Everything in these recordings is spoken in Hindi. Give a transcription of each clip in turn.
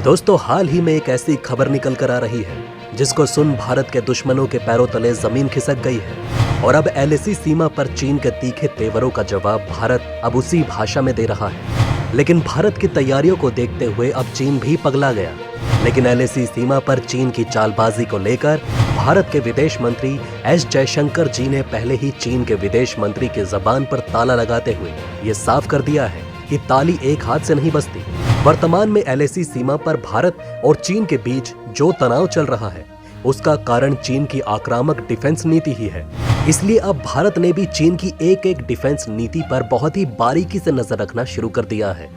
दोस्तों, हाल ही में एक ऐसी खबर निकल कर आ रही है जिसको सुन भारत के दुश्मनों के पैरों तले जमीन खिसक गई है। और अब एलएसी सीमा पर चीन के तीखे तेवरों का जवाब भारत अब उसी भाषा में दे रहा है। लेकिन भारत की तैयारियों को देखते हुए अब चीन भी पगला गया। लेकिन एलएसी सीमा पर चीन की चालबाजी को लेकर भारत के विदेश मंत्री एस जयशंकर जी ने पहले ही चीन के विदेश मंत्री की जबान पर ताला लगाते हुए ये साफ कर दिया है कि ताली एक हाथ से नहीं बजती। वर्तमान में एलएसी सीमा पर भारत और चीन के बीच जो तनाव चल रहा है उसका कारण चीन की आक्रामक डिफेंस नीति ही है। इसलिए अब भारत ने भी चीन की एक एक डिफेंस नीति पर बहुत ही बारीकी से नजर रखना शुरू कर दिया है।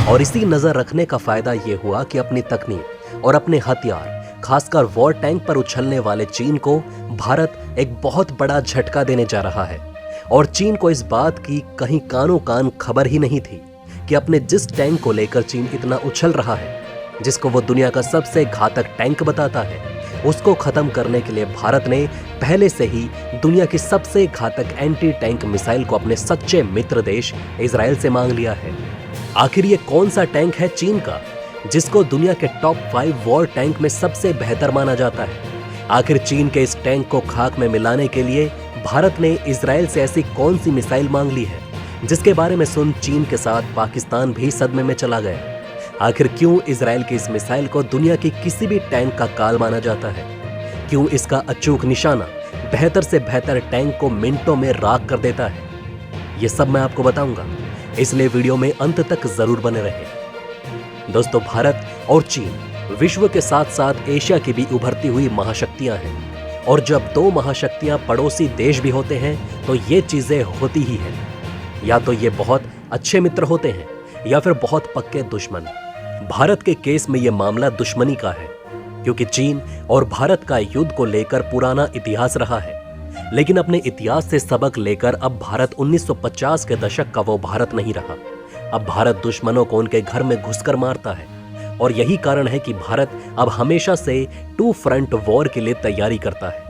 और इसी नजर रखने का फायदा ये हुआ कि अपनी तकनीक और अपने हथियार, खासकर वॉर टैंक पर उछलने वाले चीन को भारत एक बहुत बड़ा झटका देने जा रहा है। और चीन को इस बात की कहीं कानों कान खबर ही नहीं थी कि अपने जिस टैंक को लेकर चीन इतना उछल रहा है, जिसको वो दुनिया का सबसे घातक टैंक बताता है, उसको खत्म करने के लिए भारत ने पहले से ही दुनिया की सबसे घातक एंटी टैंक मिसाइल को अपने सच्चे मित्र देश इजराइल से मांग लिया है। आखिर ये कौन सा टैंक है चीन का, जिसको दुनिया के टॉप 5 वॉर टैंक में सबसे बेहतर माना जाता है? आखिर चीन के इस टैंक को खाक में मिलाने के लिए भारत ने इजराइल से ऐसी कौन सी मिसाइल मांग ली है, जिसके बारे में सुन चीन के साथ पाकिस्तान भी सदमे में चला गया? आखिर क्यों इजराइल की इस मिसाइल को दुनिया की किसी भी टैंक का काल माना जाता है? क्यों इसका अचूक निशाना बेहतर से बेहतर टैंक को मिनटों में राख कर देता है? ये सब मैं आपको बताऊंगा, इसलिए वीडियो में अंत तक जरूर बने रहें। दोस्तों, भारत और चीन विश्व के साथ साथ एशिया की भी उभरती हुई महाशक्तियां हैं। और जब दो महाशक्तियां पड़ोसी देश भी होते हैं तो ये चीजें होती ही हैं। या तो ये बहुत अच्छे मित्र होते हैं या फिर बहुत पक्के दुश्मन। भारत के केस में यह मामला दुश्मनी का है, क्योंकि चीन और भारत का युद्ध को लेकर पुराना इतिहास रहा है। लेकिन अपने इतिहास से सबक लेकर अब भारत 1950 के दशक का वो भारत नहीं रहा। अब भारत दुश्मनों को उनके घर में घुसकर मारता है। और यही कारण है कि भारत अब हमेशा से 2 फ्रंट वॉर के लिए तैयारी करता है।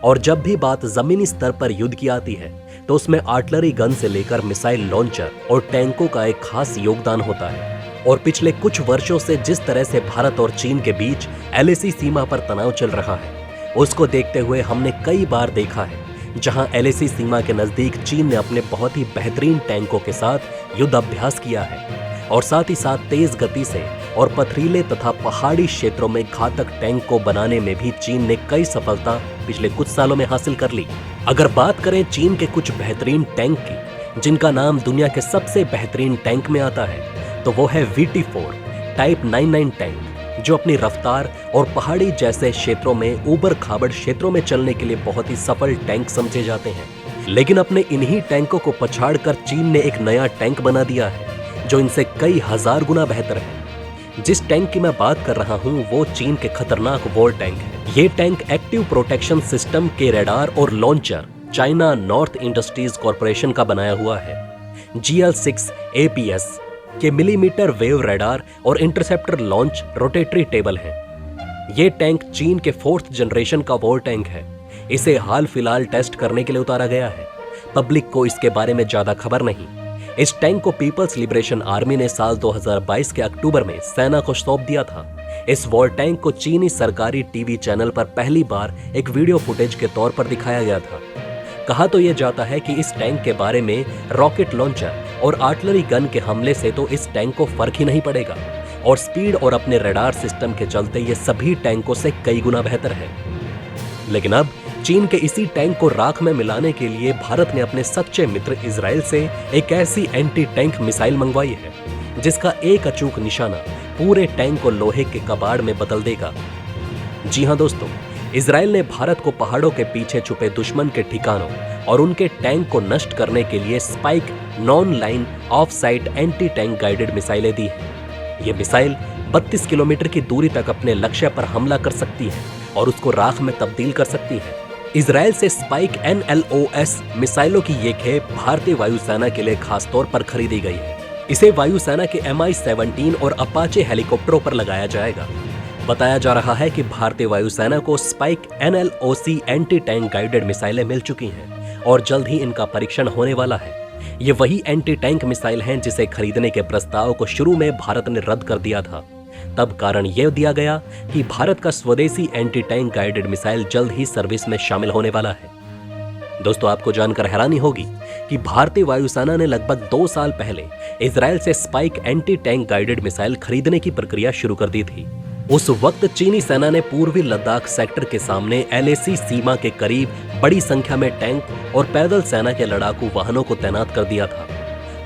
और जब भी बात जमीनी स्तर पर युद्ध की आती है तो उसमें आर्टिलरी गन से लेकर मिसाइल लॉन्चर और टैंकों का एक खास योगदान होता है। और पिछले कुछ वर्षों से जिस तरह से भारत और चीन के बीच एलएसी सीमा पर तनाव चल रहा है, उसको देखते हुए हमने कई बार देखा है जहां एलएसी सीमा के नजदीक चीन ने अपने बहुत ही बेहतरीन टैंकों के साथ युद्ध अभ्यास किया है। और साथ ही साथ तेज गति से और पथरीले तथा पहाड़ी क्षेत्रों में घातक टैंक को बनाने में भी चीन ने कई सफलता पिछले कुछ सालों में हासिल कर ली। अगर बात करें चीन के कुछ बेहतरीन टैंक की, जिनका नाम दुनिया के सबसे बेहतरीन टैंक में आता है, तो वो है VT4 टाइप 99 टैंक, जो अपनी रफ्तार और पहाड़ी जैसे क्षेत्रों में ऊबड़ खाबड़ क्षेत्रों में चलने के लिए बहुत ही सफल टैंक समझे जाते हैं। लेकिन अपने इन्हीं टैंकों को पछाड़कर चीन ने एक नया टैंक बना दिया है जो इनसे कई हजार गुना बेहतर है। जिस टैंक की मैं बात कर रहा हूं वो चीन के खतरनाक वॉर टैंक है। ये टैंक एक्टिव प्रोटेक्शन सिस्टम के रडार और launcher China north industries corporation का बनाया हुआ है। GL6 APS के मिलीमीटर वेव रडार और इंटरसेप्टर लॉन्च रोटेटरी टेबल है। ये टैंक चीन के 4th जनरेशन का वॉर टैंक है। इसे हाल फिलहाल टेस्ट करने के लिए उतारा गया है। पब्लिक को इसके बारे में ज्यादा खबर नहीं। इस टैंक को पीपल्स लिबरेशन आर्मी ने साल 2022 के अक्टूबर में सेना को सौंप दिया था। इस वॉर टैंक को चीनी सरकारी टीवी चैनल पर पहली बार एक वीडियो फुटेज के तौर पर दिखाया गया था। कहा तो यह जाता है कि इस टैंक के बारे में रॉकेट लॉन्चर और आर्टिलरी गन के हमले से तो इस टैंक को फर्क ही नहीं पड़ेगा। और स्पीड और अपने रडार सिस्टम के चलते ये सभी टैंकों से कई गुना बेहतर है। लेकिन अब चीन के इसी टैंक को राख में मिलाने के लिए भारत ने अपने सच्चे मित्र इजराइल से एक ऐसी एंटी टैंक मिसाइल मंगवाई है जिसका एक अचूक निशाना पूरे टैंक को लोहे के कबाड़ में बदल देगा। जी हां दोस्तों, इजराइल ने भारत को पहाड़ों के पीछे छुपे दुश्मन के ठिकानों और उनके टैंक को नष्ट करने के लिए spike non line of site anti tank guided मिसाइलें दी है। ये मिसाइल 32 किलोमीटर की दूरी तक अपने लक्ष्य पर हमला कर सकती है और उसको राख में तब्दील कर सकती है। इजराइल से स्पाइक NLOS मिसाइलों की ये खेप भारतीय वायुसेना के लिए खास तौर पर खरीदी गई है। इसे वायुसेना के MI-17 और अपाचे हेलीकॉप्टरों पर लगाया जाएगा। बताया जा रहा है कि भारतीय वायुसेना को spike NLOC anti tank guided मिसाइलें मिल चुकी हैं और जल्द ही इनका परीक्षण होने वाला है। ये वही एंटी टैंक मिसाइल हैं जिसे खरीदने के प्रस्ताव को शुरू में भारत ने रद्द कर दिया था। तब कारण यह दिया गया कि भारत का स्वदेशी एंटी टैंक गाइडेड मिसाइल जल्द ही सर्विस में शामिल होने वाला है। दोस्तों, आपको जानकर हैरानी होगी कि भारतीय वायुसेना ने लगभग 2 साल पहले इजराइल से spike anti tank guided missile खरीदने की प्रक्रिया शुरू कर दी थी। उस वक्त चीनी सेना ने पूर्वी लद्दाख सेक्टर के सामने LAC सीमा के करीब बड़ी संख्या में टैंक और पैदल सेना के लड़ाकू वाहनों को तैनात कर दिया था।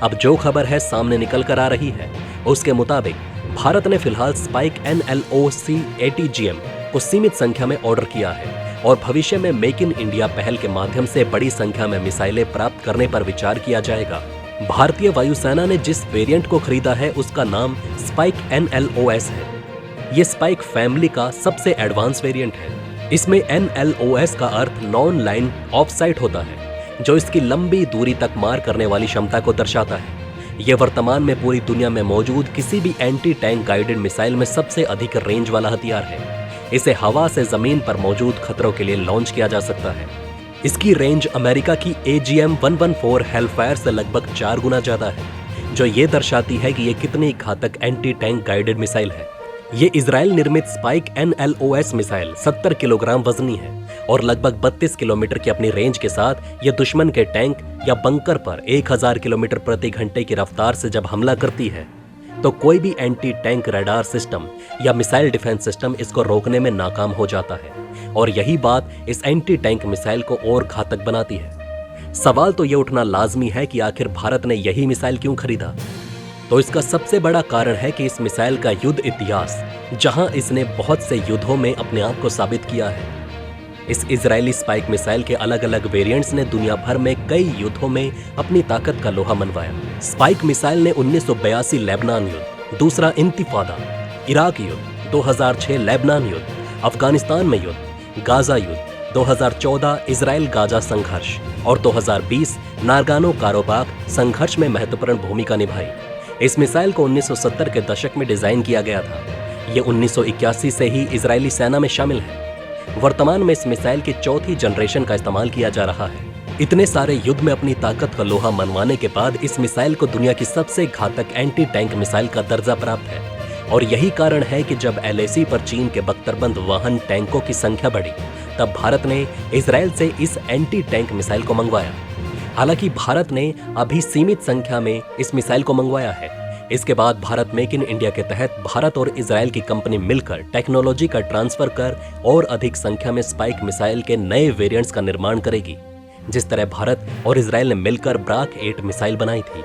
अब जो खबर है सामने निकल कर आ रही है, उसके मुताबिक भारत ने फिलहाल स्पाइक NLOC ATGM को सीमित संख्या में ऑर्डर किया है और भविष्य में मेक इन इंडिया पहल के माध्यम से बड़ी संख्या में मिसाइलें प्राप्त करने पर विचार किया जाएगा। भारतीय वायुसेना ने जिस वेरिएंट को खरीदा है उसका नाम स्पाइक NLOS है। ये स्पाइक फैमिली का सबसे एडवांस वेरिएंट है। इसमें NLOS का अर्थ नॉन लाइन ऑफ साइट होता है, जो इसकी लंबी दूरी तक मार करने वाली क्षमता को दर्शाता है। यह वर्तमान में पूरी दुनिया में मौजूद किसी भी एंटी टैंक गाइडेड मिसाइल में सबसे अधिक रेंज वाला हथियार है। इसे हवा से जमीन पर मौजूद खतरों के लिए लॉन्च किया जा सकता है। इसकी रेंज अमेरिका की AGM-114 हेलफायर से लगभग 4 गुना ज्यादा है, जो ये दर्शाती है कि ये कितनी घातक एंटी टैंक गाइडेड मिसाइल है। ये इजराइल निर्मित स्पाइक NLOS मिसाइल 70 किलोग्राम वजनी है और लगभग 32 किलोमीटर की अपनी रेंज के साथ यह दुश्मन के टैंक या बंकर पर 1000 किलोमीटर प्रति घंटे की रफ्तार से जब हमला करती है तो कोई भी एंटी टैंक रडार सिस्टम या मिसाइल डिफेंस सिस्टम इसको रोकने में नाकाम हो जाता है और यही बात इस एंटी टैंक मिसाइल को और घातक बनाती है। सवाल तो यह उठना लाजमी है कि आखिर भारत ने यही मिसाइल क्यों खरीदा? तो इसका सबसे बड़ा कारण है कि इस मिसाइल का युद्ध इतिहास, जहां इसने बहुत से युद्धों में अपने आप को साबित किया है। इस इजरायली स्पाइक मिसाइल के अलग अलग वेरिएंट्स ने दुनिया भर में कई युद्धों में अपनी ताकत का लोहा मनवाया। स्पाइक मिसाइल ने 1982 लेबनान युद्ध, दूसरा इंतिफादा, इराक युद्ध, 2006 लेबनान युद्ध, अफगानिस्तान में युद्ध, गाजा युद्ध, 2014 इजराइल गाजा संघर्ष और 2020 नारगानो कारोबाग संघर्ष में महत्वपूर्ण भूमिका निभाई। इस मिसाइल को 1970 के दशक में डिजाइन किया गया था। यह 1981 से ही इजरायली सेना में शामिल है। वर्तमान में इस मिसाइल की 4थी जनरेशन का इस्तेमाल किया जा रहा है। इतने सारे युद्ध में अपनी ताकत का लोहा मनवाने के बाद इस मिसाइल को दुनिया की सबसे घातक एंटी टैंक मिसाइल का दर्जा प्राप्त है और यही कारण है कि जब LAC पर चीन के बख्तरबंद वाहन टैंकों की संख्या बढ़ी, तब भारत ने इजराइल से इस एंटी टैंक मिसाइल को मंगवाया। हालांकि भारत ने अभी सीमित संख्या में इस मिसाइल को मंगवाया है। इसके बाद भारत मेक इन इंडिया के तहत भारत और इजराइल की कंपनी मिलकर टेक्नोलॉजी का ट्रांसफर कर और अधिक संख्या में स्पाइक मिसाइल के नए वेरिएंट्स का निर्माण करेगी, जिस तरह भारत और इजराइल ने मिलकर ब्राक 8 मिसाइल बनाई थी।